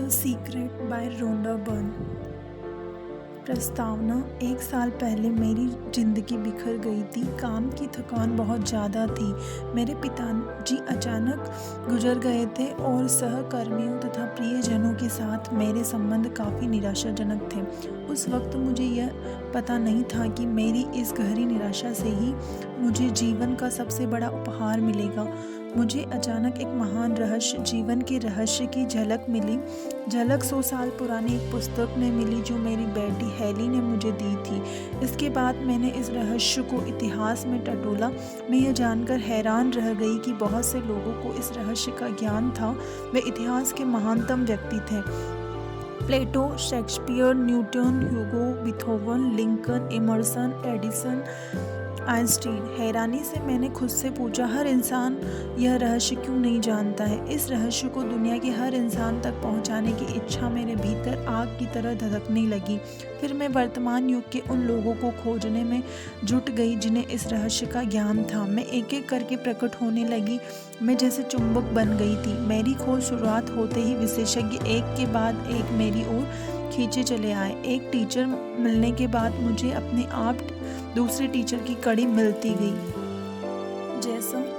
The secret by Rhonda Byrne. प्रस्तावना। 1 साल पहले मेरी ज़िंदगी बिखर गई थी। काम की थकान बहुत ज़्यादा थी। मेरे पिताजी अचानक गुजर गए थे और सहकर्मियों तथा प्रियजनों के साथ मेरे संबंध काफ़ी निराशाजनक थे। उस वक्त मुझे यह पता नहीं था कि मेरी इस गहरी निराशा से ही मुझे जीवन का सबसे बड़ा उपहार मिलेगा। मुझे अचानक एक महान रहस्य, जीवन के रहस्य की झलक मिली। झलक 100 साल पुरानी एक पुस्तक में मिली जो मेरी बेटी हेली ने मुझे दी थी। इसके बाद मैंने इस रहस्य को इतिहास में टटोला। मैं यह जानकर हैरान रह गई कि बहुत से लोगों को इस रहस्य का ज्ञान था। वे इतिहास के महानतम व्यक्ति थे। Plato, Shakespeare, Newton, Hugo, Beethoven, Lincoln, Emerson, Edison, Einstein. हैरानी से मैंने खुद से पूछा, हर इंसान यह रहस्य क्यों नहीं जानता है? इस रहस्य को दुनिया के हर इंसान तक पहुंचाने की इच्छा मेरे भीतर आग की तरह धधकने लगी। फिर मैं वर्तमान युग के उन लोगों को खोजने में जुट गई जिन्हें इस रहस्य का ज्ञान था। मैं एक एक करके प्रकट होने लगी। मैं जैसे चुंबक बन गई थी। मेरी खोज शुरुआत होते ही विशेषज्ञ एक के बाद एक मेरी ओर खींचे चले आए। एक टीचर मिलने के बाद मुझे अपने आप दूसरे टीचर की कड़ी मिलती गई।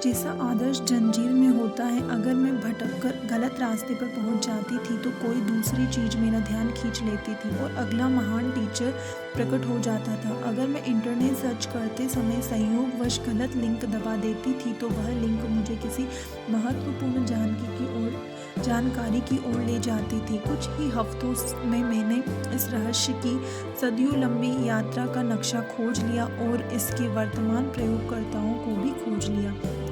जैसा आदर्श जंजीर में होता है, अगर मैं भटककर गलत रास्ते पर पहुंच जाती थी तो कोई दूसरी चीज मेरा ध्यान खींच लेती थी और अगला महान टीचर प्रकट हो जाता था। अगर मैं इंटरनेट सर्च करते समय संयोगवश गलत लिंक दबा देती थी तो वह लिंक मुझे किसी महत्वपूर्ण जानकारी की ओर ले जाती थी। कुछ ही हफ्तों में मैंने इस रहस्य की सदियों लंबी यात्रा का नक्शा खोज लिया और इसके वर्तमान प्रयोगकर्ताओं को भी खोज लिया।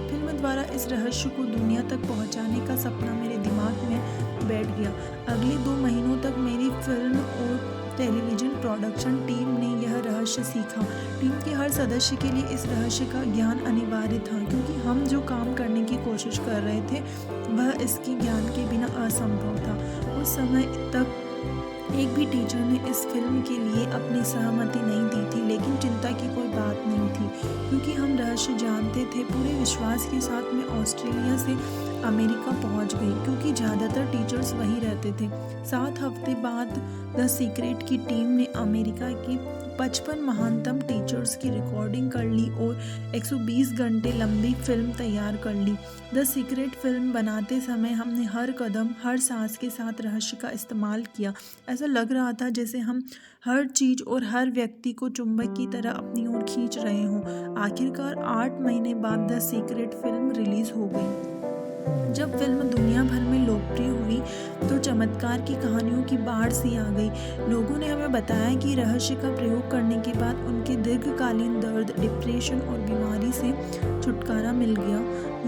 फिल्म द्वारा इस रहस्य को दुनिया तक पहुंचाने का सपना मेरे दिमाग में बैठ गया। अगले 2 महीनों तक मेरी फिल्म और टेलीविजन प्रोडक्शन टीम ने यह रहस्य सीखा। टीम के हर सदस्य के लिए इस रहस्य का ज्ञान अनिवार्य था, क्योंकि हम जो काम करने की कोशिश कर रहे थे वह इसके ज्ञान के बिना असंभव था। उस समय तक एक भी टीचर ने इस फिल्म के लिए अपनी सहमति नहीं दी थी, लेकिन चिंता की कोई बात नहीं थी, क्योंकि हम रहस्य जानते थे। पूरे विश्वास के साथ मैं ऑस्ट्रेलिया से अमेरिका पहुंच गई, क्योंकि ज़्यादातर टीचर्स वहीं रहते थे। 7 हफ्ते बाद द सीक्रेट की टीम ने अमेरिका के 55 महानतम टीचर्स की रिकॉर्डिंग कर ली और 120 घंटे लंबी फिल्म तैयार कर ली। द सीक्रेट फिल्म बनाते समय हमने हर कदम, हर सांस के साथ रहस्य का इस्तेमाल किया। ऐसा लग रहा था जैसे हम हर चीज़ और हर व्यक्ति को चुंबक की तरह अपनी ओर खींच रहे हों। आखिरकार 8 महीने बाद द सीक्रेट फिल्म रिलीज़ हो गई। जब फिल्म दुनिया भर में लोकप्रिय हुई तो चमत्कार की कहानियों की बाढ़ सी आ गई। लोगों ने हमें बताया कि रहस्य का प्रयोग करने के बाद उनके दीर्घकालीन दर्द, डिप्रेशन और बीमारी से छुटकारा मिल गया,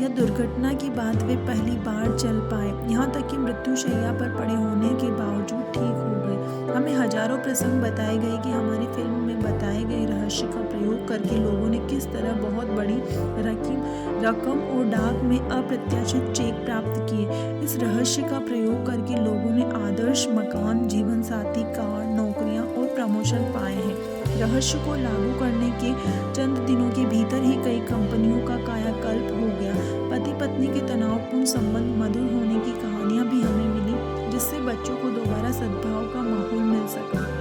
या दुर्घटना के बाद वे पहली बार चल पाए, यहाँ तक कि मृत्युशैया पर पड़े होने के बावजूद ठीक हो गए। हमें हजारों प्रसंग बताए गए कि हमारी फिल्म में बताए गए रहस्य का प्रयोग करके लोगों ने किस तरह बहुत बड़ी रकम और डाक में अप्रत्याशित चेक प्राप्त किए। इस रहस्य का प्रयोग करके लोगों ने आदर्श मकान, जीवन साथी, कार, नौकरियां और प्रमोशन पाए हैं। रहस्य को लागू करने के चंद दिनों के भीतर ही कई कंपनियों का कायाकल्प हो गया। पति पत्नी के तनावपूर्ण संबंध मधुर होने की कहानियां भी हमें मिली, जिससे बच्चों को दोबारा सद्भाव का माहौल मिल सका।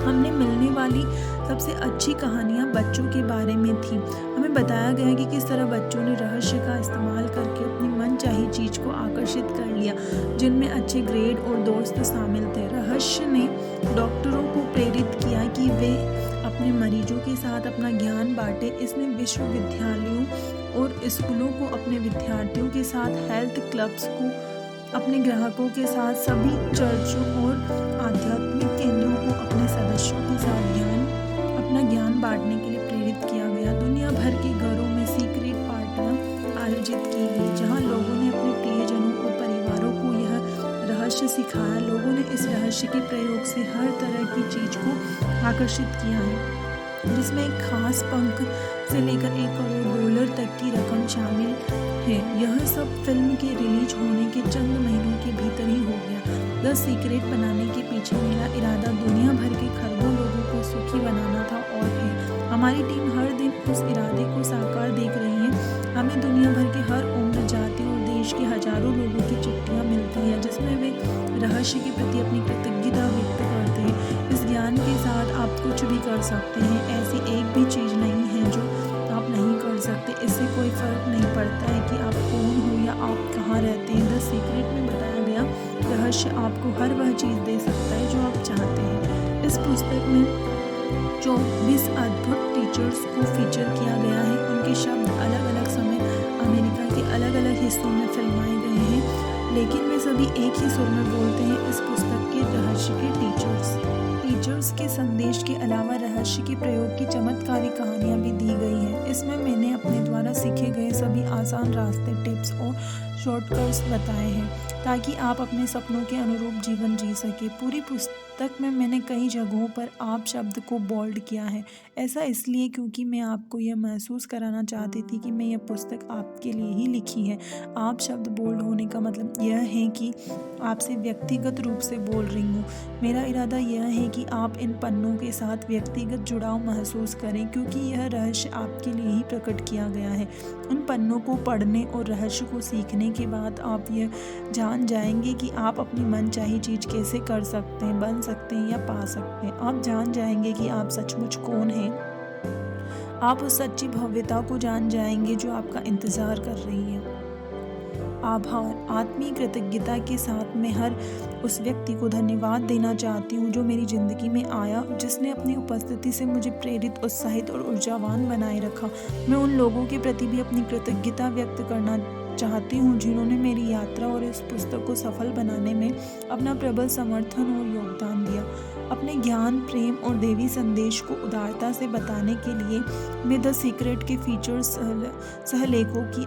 हमने मिलने वाली सबसे अच्छी कहानियां बच्चों के बारे में थी। हमें बताया गया कि किस तरह बच्चों ने रहस्य का इस्तेमाल करके अपनी मनचाही चीज को आकर्षित कर लिया, जिनमें अच्छे ग्रेड और दोस्त शामिल थे। रहस्य ने डॉक्टरों को प्रेरित किया कि वे अपने मरीजों के साथ अपना ज्ञान बांटे। इसने विश्वविद्यालयों और स्कूलों को अपने विद्यार्थियों के साथ, हेल्थ क्लब्स को अपने ग्राहकों के साथ, सभी चर्चों और आध्यात्मिक केंद्रों को अपने सदस्यों के साथ अपना ज्ञान बांटने के लिए प्रेरित किया गया। दुनिया भर के घरों में सीक्रेट पार्टियां आयोजित की गई, जहां लोगों ने अपने प्रियजनों और परिवारों को यह रहस्य सिखाया। लोगों ने इस रहस्य के प्रयोग से हर तरह की चीज को आकर्षित किया है, जिसमें एक खास पंख से लेकर $1 करोड़ तक की रकम शामिल है। यह सब फिल्म के रिलीज होने के चंद महीनों के भीतर ही हो गया। द सीक्रेट बनाने के पीछे मेरा इरादा दुनिया भर के खरबों लोगों को सुखी बनाना था और है। हमारी टीम हर दिन उस इरादे को साकार देख रही है। हमें दुनिया भर के हर उम्र, जाति और देश देश के हजारों लोगों की चिट्ठियाँ मिलती हैं जिसमें वे रहस्य के प्रति अपनी कृतज्ञता व्यक्त करते हैं। इस ज्ञान के साथ आप कुछ भी कर सकते हैं। ऐसी एक भी चीज़ नहीं है जो आप नहीं कर सकते। इससे कोई फ़र्क नहीं पड़ता है कि आप कौन हो या आप कहाँ रहते हैं। द सीक्रेट में बताया गया रहस्य आपको हर वह चीज़ दे सकता है जो आप चाहते हैं। इस पुस्तक में 24 अद्भुत टीचर्स को फीचर किया गया है। उनके शब्द अलग अलग समय अमेरिका के अलग अलग हिस्सों में फिल्माए गए हैं, लेकिन वे सभी एक ही सुर में बोलते हैं। इस पुस्तक के रहस्य के टीचर्स के संदेश के अलावा रहस्य के प्रयोग की चमत्कारी कहानियाँ भी दी गई हैं। इसमें मैंने अपने द्वारा सीखे गए सभी आसान रास्ते, टिप्स और शॉर्टकट्स बताए हैं ताकि आप अपने सपनों के अनुरूप जीवन जी सके। पूरी पुस्तक में मैंने कई जगहों पर आप शब्द को बोल्ड किया है। ऐसा इसलिए क्योंकि मैं आपको यह महसूस कराना चाहती थी कि मैं यह पुस्तक आपके लिए ही लिखी है। आप शब्द बोल्ड होने का मतलब यह है कि आपसे व्यक्तिगत रूप से बोल रही हूँ। मेरा इरादा यह है कि आप इन पन्नों के साथ व्यक्तिगत जुड़ाव महसूस करें, क्योंकि यह रहस्य आपके लिए ही प्रकट किया गया है। उन पन्नों को पढ़ने और रहस्य को सीखने के बाद आप यह जान जाएंगे कि आप अपनी मनचाही चीज़ कैसे कर सकते हैं, बन सकते हैं या पा सकते हैं। आप जान जाएंगे कि आप सचमुच कौन हैं। आप उस सच्ची भव्यता को जान जाएंगे जो आपका इंतज़ार कर रही है। आभार। आत्मीय कृतज्ञता के साथ मैं हर उस व्यक्ति को धन्यवाद देना चाहती हूँ जो मेरी ज़िंदगी में आया, जिसने अपनी उपस्थिति से मुझे प्रेरित, उत्साहित और ऊर्जावान बनाए रखा। मैं उन लोगों के प्रति भी अपनी कृतज्ञता व्यक्त करना चाहती हूँ जिन्होंने मेरी यात्रा और इस पुस्तक को सफल बनाने में अपना प्रबल समर्थन और योगदान दिया। अपने ज्ञान, प्रेम और देवी संदेश को उदारता से बताने के लिए मैं द सीक्रेट के फीचर्स सहलेखों की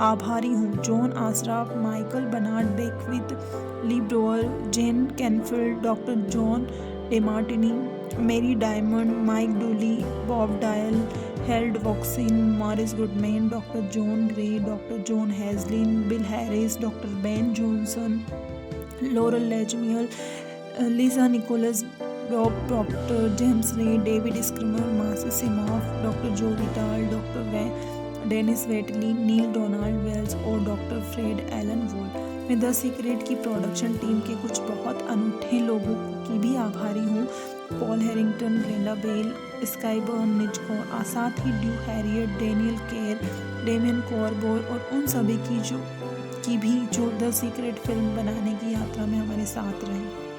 आभारी हूँ। John Assaraf, Michael Bernard Beckwith, Lee Brower, Jane Canfield, doctor John Demartini, Marie Diamond, Mike Dooley, Bob Doyle, Hale Dwoskin, Morris Goodman, doctor John Gray, doctor John Hagelin, Bill Harris, doctor Ben Johnson, Loral Langemeier, Lisa Nichols, Bob Proctor, James Ray, David Schirmer, Marci Shimoff, doctor Joe Vitale, doctor Denis Waitley, Neale Donald Walsch और doctor Fred Elon volt. मैं the secret की production team के कुछ बहुत अनूठे लोगों की भी आभारी हूँ। Paul Harrington, Glenda Bell, Skye Byrne निजकॉर, साथ ही Drew Heriot, Daniel Kerr, Damian Corboy और उन सभी की जो द सीक्रेट फिल्म बनाने की यात्रा में हमारे साथ रहे।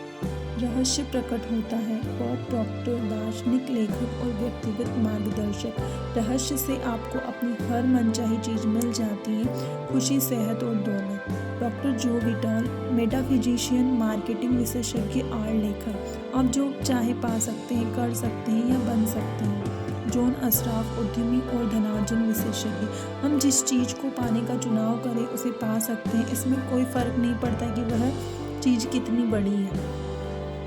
रहस्य प्रकट होता है। बॉब प्रॉक्टर, दार्शनिक लेखक और व्यक्तिगत मार्गदर्शक। रहस्य से आपको अपनी हर मनचाही चीज़ मिल जाती है, खुशी, सेहत और दौलत। डॉक्टर जो विटाल, मेटाफिजिशियन, मार्केटिंग विशेषज्ञ, आर्ट लेखक। आप जो चाहे पा सकते हैं, कर सकते हैं या बन सकते हैं। जॉन असराफ, उद्यमी और धनार्जन विशेषज्ञ। हम जिस चीज़ को पाने का चुनाव करें उसे पा सकते हैं। इसमें कोई फ़र्क नहीं पड़ता कि वह चीज़ कितनी बड़ी है।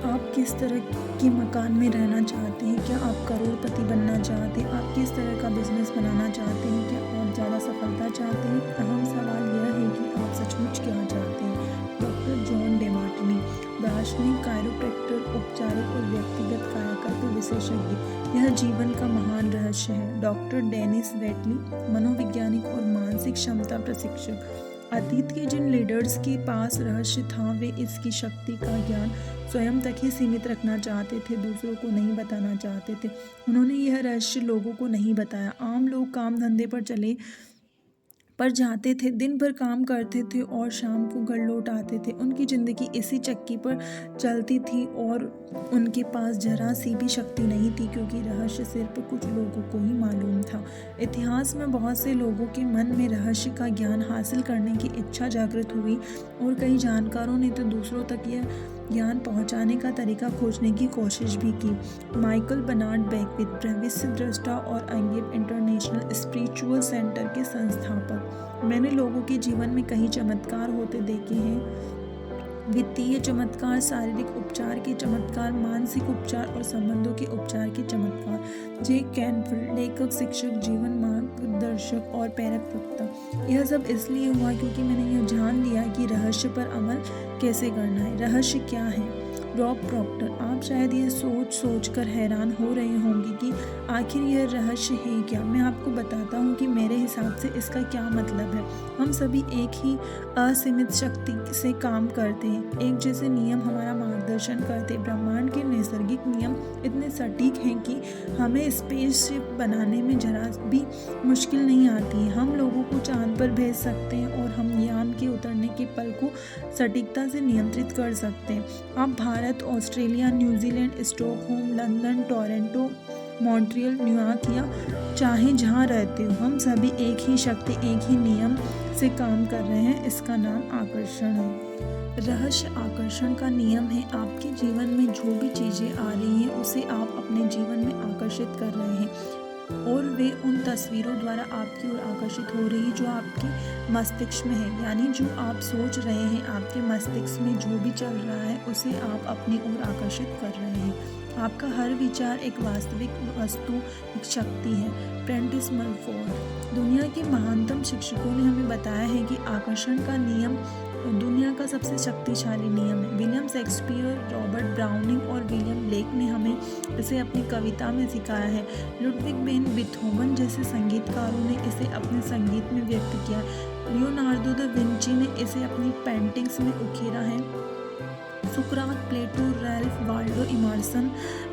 आप किस तरह के मकान में रहना चाहते हैं? क्या आप करोड़पति बनना चाहते हैं? आप किस तरह का बिजनेस बनाना चाहते हैं? क्या आप ज़्यादा सफलता चाहते हैं? अहम सवाल यह है कि आप सचमुच क्या चाहते हैं। डॉक्टर जॉन डेमार्टिनी, दार्शनिक, कायरोप्रैक्टर, उपचारक और व्यक्तिगत कायाकल्प विशेषज्ञ। यह जीवन का महान रहस्य है। डॉक्टर डेनिस वेटली, मनोवैज्ञानिक और मानसिक क्षमता प्रशिक्षक। अतीत के जिन लीडर्स के पास रहस्य था वे इसकी शक्ति का ज्ञान स्वयं तक ही सीमित रखना चाहते थे, दूसरों को नहीं बताना चाहते थे। उन्होंने यह रहस्य लोगों को नहीं बताया। आम लोग काम धंधे पर जाते थे, दिन भर काम करते थे और शाम को घर लौट आते थे। उनकी ज़िंदगी इसी चक्की पर चलती थी और उनके पास जरा सी भी शक्ति नहीं थी, क्योंकि रहस्य सिर्फ कुछ लोगों को ही मालूम था। इतिहास में बहुत से लोगों के मन में रहस्य का ज्ञान हासिल करने की इच्छा जागृत हुई और कई जानकारों ने तो दूसरों तक यह ज्ञान पहुंचाने का तरीका खोजने की कोशिश भी की। माइकल बनार्ड बेकविथ, भविष्य दृष्टा और अंगिब इंटरनेशनल स्पिरिचुअल सेंटर के संस्थापक। मैंने लोगों के जीवन में कई चमत्कार होते देखे हैं। वित्तीय चमत्कार, शारीरिक उपचार के चमत्कार, मानसिक उपचार और संबंधों के उपचार के चमत्कार। जे कैनफील्ड, लेखक, शिक्षक, जीवन मार्गदर्शक और प्रेरक वक्ता। यह सब इसलिए हुआ क्योंकि मैंने यह जान लिया कि रहस्य पर अमल कैसे करना है। रहस्य क्या है? बॉब प्रॉक्टर, आप शायद ये सोच कर हैरान हो रहे होंगे कि आखिर यह रहस्य है क्या। मैं आपको बताता हूँ कि मेरे हिसाब से इसका क्या मतलब है। हम सभी एक ही असीमित शक्ति से काम करते हैं, एक जैसे नियम हमारा मार्गदर्शन करते हैं। ब्रह्मांड के नैसर्गिक नियम इतने सटीक हैं कि हमें स्पेसशिप बनाने में जरा भी मुश्किल नहीं आती है। हम लोगों को चांद पर भेज सकते हैं और हम यान के उतरने के पल को सटीकता से नियंत्रित कर सकते हैं। आप Bharat, Australia, New Zealand, Stockholm, London, Toronto, Montreal, New York या चाहे जहाँ रहते हो, हम सभी एक ही शक्ति, एक ही नियम से काम कर रहे हैं। इसका नाम आकर्षण है। रहस्य आकर्षण का नियम है। आपके जीवन में जो भी चीज़ें आ रही हैं उसे आप अपने जीवन में आकर्षित कर रहे हैं और वे उन तस्वीरों द्वारा आपकी ओर आकर्षित हो रही है जो आपके मस्तिष्क में है। यानी जो आप सोच रहे हैं, आपके मस्तिष्क में जो भी चल रहा है उसे आप अपनी ओर आकर्षित कर रहे हैं। आपका हर विचार एक वास्तविक वस्तु, एक शक्ति है। प्रेंटिस मलफोर्ड, दुनिया के महानतम शिक्षकों ने हमें बताया है कि आकर्षण का नियम दुनिया का सबसे शक्तिशाली नियम है। विलियम शेक्सपियर, रॉबर्ट ब्राउनिंग और विलियम ब्लेक ने हमें इसे अपनी कविता में सिखाया है। लुडविग वैन बीथोवन जैसे संगीतकारों ने इसे अपने संगीत में व्यक्त किया। लियोनार्डो दा विंची ने इसे अपनी पेंटिंग्स में उकेरा है। सुकरात, Plato, Ralph Waldo Emerson,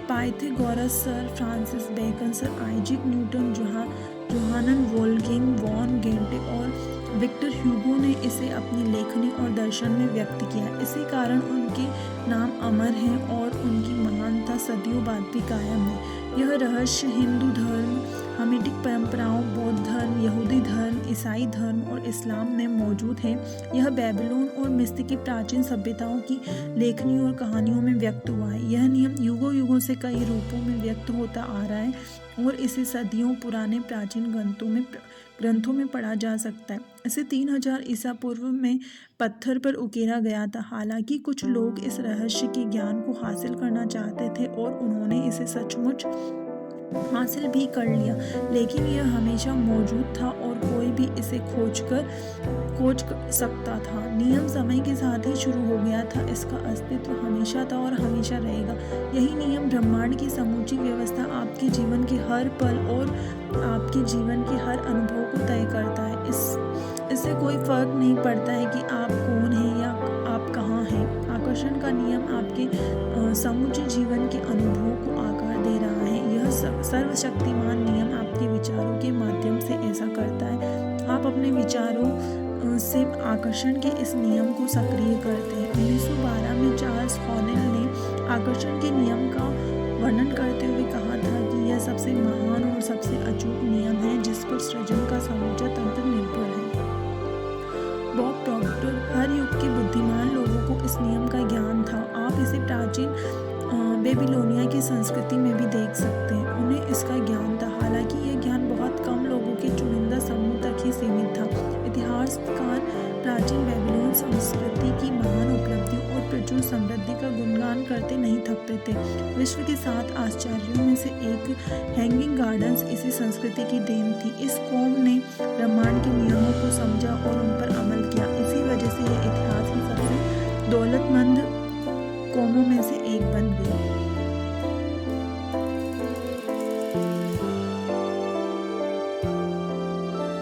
Pythagoras, sir Francis Bacon, sir Isaac Newton, Johann Wolfgang von Goethe और विक्टर ह्यूगो ने इसे अपनी लेखनी और दर्शन में व्यक्त किया। इसी कारण उनके नाम अमर हैं और उनकी महानता सदियों बाद भी कायम है। यह रहस्य हिंदू धर्म, हमीटिक परंपराओं, बौद्ध धर्म, यहूदी धर्म, ईसाई धर्म और इस्लाम में मौजूद है। यह बेबीलोन और मिस्र की प्राचीन सभ्यताओं की लेखनी और कहानियों में व्यक्त हुआ है। यह नियम युगों युगों से कई रूपों में व्यक्त होता आ रहा है और इसे सदियों पुराने प्राचीन ग्रंथों में पढ़ा जा सकता है। इसे 3000 ईसा पूर्व में पत्थर पर उकेरा गया था। हालांकि कुछ लोग इस रहस्य के ज्ञान को हासिल करना चाहते थे और उन्होंने इसे सचमुच हासिल भी कर लिया, लेकिन यह हमेशा मौजूद था और कोई भी इसे खोज सकता था। नियम समय के साथ ही शुरू हो गया था, इसका अस्तित्व हमेशा था और हमेशा रहेगा। यही नियम ब्रह्मांड की समूची व्यवस्था, आपके जीवन के हर पल और आपके जीवन के हर अनुभव को तय करता है। इससे कोई फर्क नहीं पड़ता है कि आप कौन हैं या आप कहाँ हैं। आकर्षण का नियम आपके समूचे जीवन के अनुभवों को आकार दे रहा है। यह सर्वशक्तिमान नियम आपके विचारों के माध्यम से ऐसा करता है। आप अपने विचारों से आकर्षण के इस नियम को सक्रिय करते हैं। 1912 में चार्ल्स हॉनेल ने आकर्षण के नियम का वर्णन करते हुए कहा था कि यह सबसे महान और सबसे अचूक नियम है जिस पर सृजन का समूचा तंत्र निर्भर है। बॉब प्रॉक्टर, हर युग के बुद्धिमान लोगों को इस नियम का ज्ञान था। आप इसे प्राचीन बेबीलोनिया की संस्कृति में भी देख सकते हैं। उन्हें इसका ज्ञान था, हालांकि यह ज्ञान बहुत कम लोगों के चुनिंदा समूह तक ही सीमित था। इतिहासकार प्राचीन बेबीलोन संस्कृति की महान उपलब्धियों और प्रचुर समृद्धि का गुणगान करते नहीं थकते थे। विश्व के 7 आश्चर्यों में से एक हैंगिंग गार्डन्स इसी संस्कृति की देन थी। इस कौम ने ब्रह्मांड के नियमों को समझा और